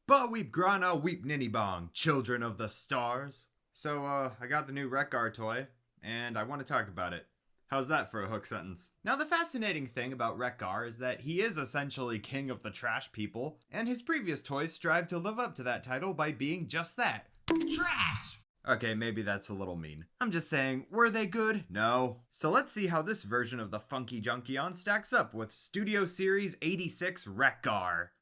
But weep grana weep ninny bong, children of the stars. So, I got the new Wreck-Gar toy, and I want to talk about it. How's that for a hook sentence? Now, the fascinating thing about Wreck-Gar is that he is essentially king of the trash people, and his previous toys strive to live up to that title by being just that. Trash! Okay, maybe that's a little mean. I'm just saying, were they good? No. So let's see how this version of the Funky Junkion stacks up with Studio Series 86 Wreck-Gar.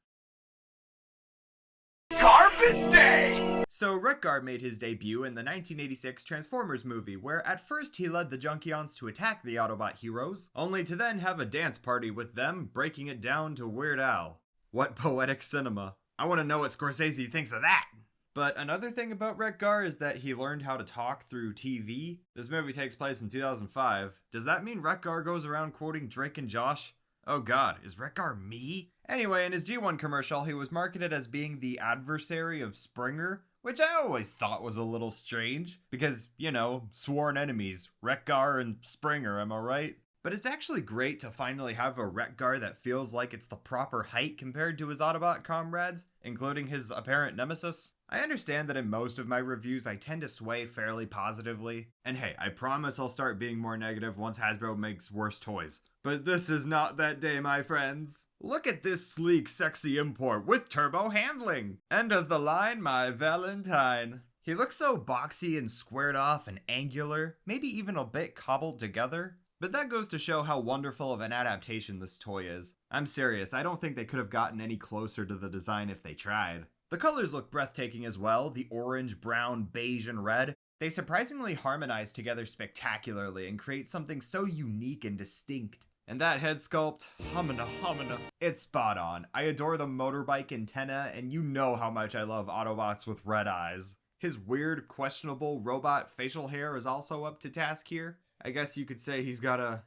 Garbage Day! So Wreck-Gar made his debut in the 1986 Transformers movie, where at first he led the Junkions to attack the Autobot heroes, only to then have a dance party with them, breaking it down to Weird Al. What poetic cinema. I want to know what Scorsese thinks of that! But another thing about Wreck-Gar is that he learned how to talk through TV. This movie takes place in 2005. Does that mean Wreck-Gar goes around quoting Drake and Josh? Oh god, is Wreck-Gar me? Anyway, in his G1 commercial, he was marketed as being the adversary of Springer, which I always thought was a little strange, because, you know, sworn enemies, Wreck-Gar and Springer, am I right? But it's actually great to finally have a Wreck-Gar that feels like it's the proper height compared to his Autobot comrades, including his apparent nemesis. I understand that in most of my reviews I tend to sway fairly positively, and hey, I promise I'll start being more negative once Hasbro makes worse toys. But this is not that day, my friends. Look at this sleek, sexy import with turbo handling! End of the line, my Valentine. He looks so boxy and squared off and angular, maybe even a bit cobbled together. But that goes to show how wonderful of an adaptation this toy is. I'm serious, I don't think they could have gotten any closer to the design if they tried. The colors look breathtaking as well, the orange, brown, beige, and red. They surprisingly harmonize together spectacularly and create something so unique and distinct. And that head sculpt, homina. It's spot on. I adore the motorbike antenna, and you know how much I love Autobots with red eyes. His weird, questionable robot facial hair is also up to task here. I guess you could say he's got a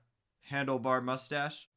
handlebar mustache.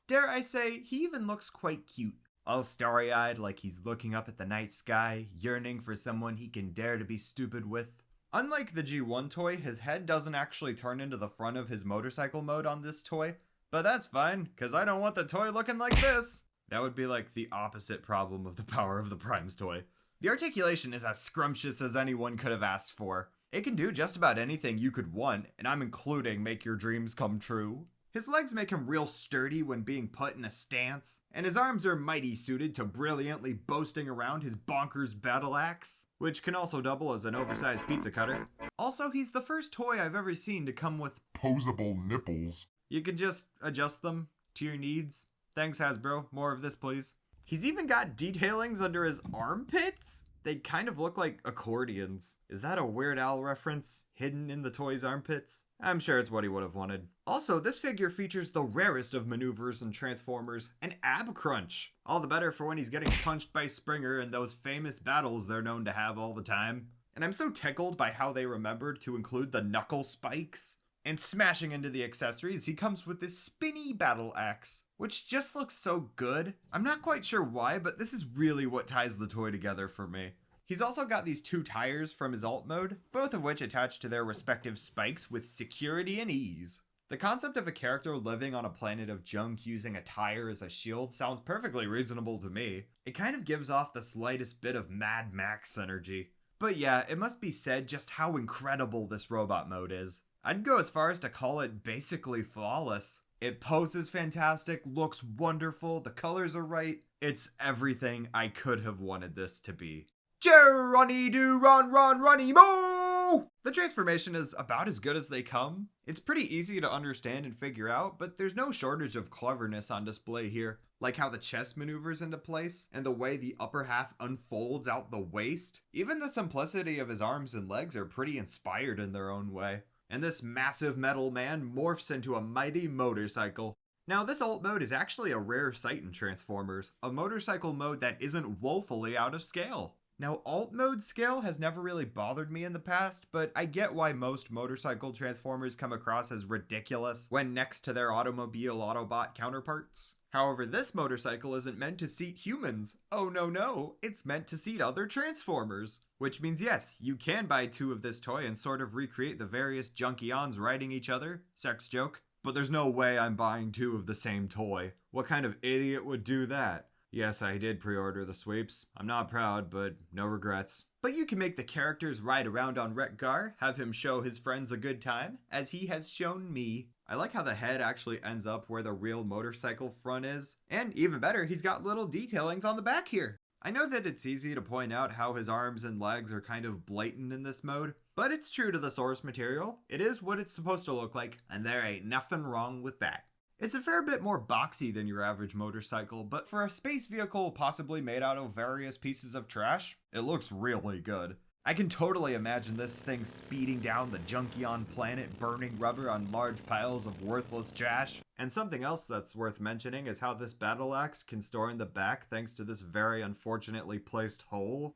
Dare I say, he even looks quite cute. All starry-eyed like he's looking up at the night sky, yearning for someone he can dare to be stupid with. Unlike the G1 toy, his head doesn't actually turn into the front of his motorcycle mode on this toy. But that's fine, cause I don't want the toy looking like this. That would be like the opposite problem of the Power of the Primes toy. The articulation is as scrumptious as anyone could have asked for. It can do just about anything you could want, and I'm including make your dreams come true. His legs make him real sturdy when being put in a stance, and his arms are mighty suited to brilliantly boasting around his bonkers battle axe, which can also double as an oversized pizza cutter. Also, he's the first toy I've ever seen to come with Posable nipples. You can just adjust them to your needs. Thanks, Hasbro. More of this, please. He's even got detailings under his armpits? They kind of look like accordions. Is that a Weird Al reference hidden in the toy's armpits? I'm sure it's what he would have wanted. Also, this figure features the rarest of maneuvers and Transformers, an ab crunch. All the better for when he's getting punched by Springer in those famous battles they're known to have all the time. And I'm so tickled by how they remembered to include the knuckle spikes. And smashing into the accessories, he comes with this spinny battle axe, which just looks so good. I'm not quite sure why, but this is really what ties the toy together for me. He's also got these two tires from his alt mode, both of which attach to their respective spikes with security and ease. The concept of a character living on a planet of junk using a tire as a shield sounds perfectly reasonable to me. It kind of gives off the slightest bit of Mad Max energy. But yeah, it must be said just how incredible this robot mode is. I'd go as far as to call it basically flawless. It poses fantastic, looks wonderful, the colors are right. It's everything I could have wanted this to be. Johnny do run, runny moo! The transformation is about as good as they come. It's pretty easy to understand and figure out, but there's no shortage of cleverness on display here. Like how the chest maneuvers into place, and the way the upper half unfolds out the waist. Even the simplicity of his arms and legs are pretty inspired in their own way. And this massive metal man morphs into a mighty motorcycle. Now, this alt mode is actually a rare sight in Transformers, a motorcycle mode that isn't woefully out of scale. Now, alt mode scale has never really bothered me in the past, but I get why most motorcycle Transformers come across as ridiculous when next to their automobile Autobot counterparts. However, this motorcycle isn't meant to seat humans. Oh no, it's meant to seat other Transformers. Which means yes, you can buy two of this toy and sort of recreate the various Junkions riding each other. Sex joke. But there's no way I'm buying two of the same toy. What kind of idiot would do that? Yes, I did pre-order the sweeps. I'm not proud, but no regrets. But you can make the characters ride around on Wreck-Gar, have him show his friends a good time, as he has shown me. I like how the head actually ends up where the real motorcycle front is. And even better, he's got little detailings on the back here. I know that it's easy to point out how his arms and legs are kind of blatant in this mode, but it's true to the source material. It is what it's supposed to look like, and there ain't nothing wrong with that. It's a fair bit more boxy than your average motorcycle, but for a space vehicle possibly made out of various pieces of trash, it looks really good. I can totally imagine this thing speeding down the Junkion planet, burning rubber on large piles of worthless trash. And something else that's worth mentioning is how this battle axe can store in the back thanks to this very unfortunately placed hole.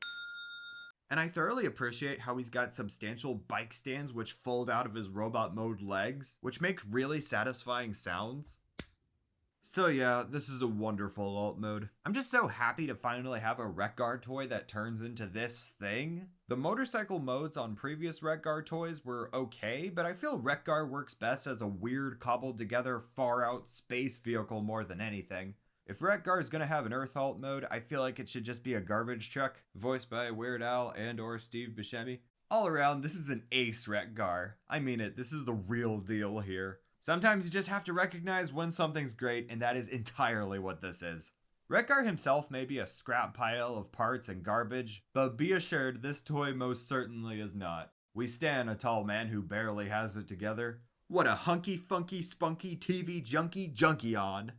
And I thoroughly appreciate how he's got substantial bike stands which fold out of his robot mode legs, which make really satisfying sounds. So yeah, this is a wonderful alt mode. I'm just so happy to finally have a Wreck-Gar toy that turns into this thing. The motorcycle modes on previous Wreck-Gar toys were okay, but I feel Wreck-Gar works best as a weird cobbled together far out space vehicle more than anything. If Wreck-Gar is gonna have an Earth alt mode, I feel like it should just be a garbage truck, voiced by Weird Al and or Steve Buscemi. All around, this is an ace Wreck-Gar. I mean it, this is the real deal here. Sometimes you just have to recognize when something's great, and that is entirely what this is. Wreck-Gar himself may be a scrap pile of parts and garbage, but be assured this toy most certainly is not. We stand a tall man who barely has it together. What a hunky funky spunky TV junkie on.